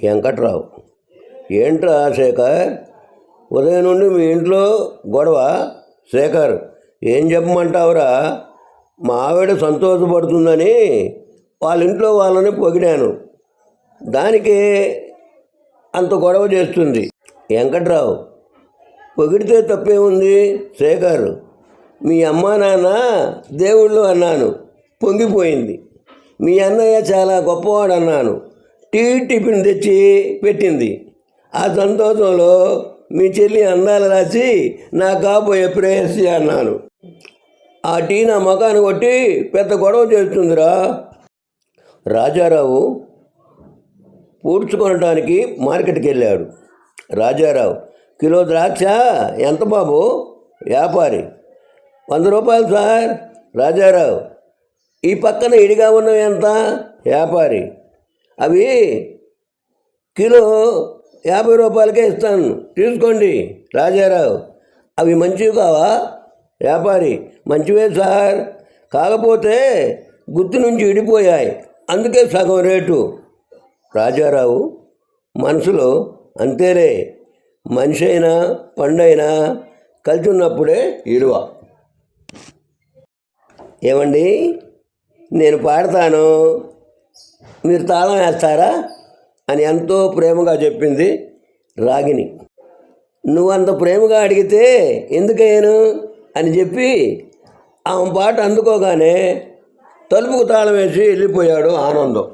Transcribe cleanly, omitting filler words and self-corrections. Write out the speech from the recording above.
వెంకట్రావు. ఏంట్రా శేఖర్, ఉదయం నుండి మీ ఇంట్లో గొడవ? శేఖర్, ఏం చెప్పమంటావురా, మా ఆవిడ సంతోషపడుతుందని వాళ్ళ ఇంట్లో వాళ్ళని పొగిడాను, దానికి అంత గొడవ చేస్తుంది. వెంకట్రావు, పొగిడితే తప్పేముంది? శేఖర్, మీ అమ్మా నాన్న దేవుళ్ళు అన్నాను, పొంగిపోయింది. మీ అన్నయ్య చాలా గొప్పవాడు అన్నాను, టిఫిన్ తెచ్చి పెట్టింది. ఆ సంతోషంలో మీ చెల్లి అందాలు రాసి నా కాబోయే ప్రేయసి అన్నాను. ఆ టీ నా మకాన్ని కొట్టి పెద్ద గొడవ చేస్తుందిరా. రాజారావు పూడ్చుకొనడానికి మార్కెట్కి వెళ్ళాడు. రాజారావు, కిలో ద్రాక్ష ఎంత బాబు? వ్యాపారి, 100 రూపాయలు సార్. రాజారావు, ఈ పక్కన ఇడిగా ఉన్నవి ఎంత? వ్యాపారి, అవి కిలో 50 రూపాయలకే ఇస్తాను, తీసుకోండి. రాజారావు, అవి మంచివి కావా? వ్యాపారి, మంచివే సార్, కాకపోతే గుత్తి నుంచి ఇడిపోయాయి, అందుకే సగం రేటు. రాజారావు మనసులో, అంతేలే, మనిషి అయినా పండైనా కలిసి ఉన్నప్పుడే ఇడువ. ఏమండి, నేను పాడతాను, మీరు తాళం వేస్తారా అని ఎంతో ప్రేమగా చెప్పింది రాగిణి. నువ్వంత ప్రేమగా అడిగితే ఎందుకయ్యాను అని చెప్పి ఆమె పాట అందుకోగానే తలుపుకు తాళం వేసి వెళ్ళిపోయాడు ఆనందం.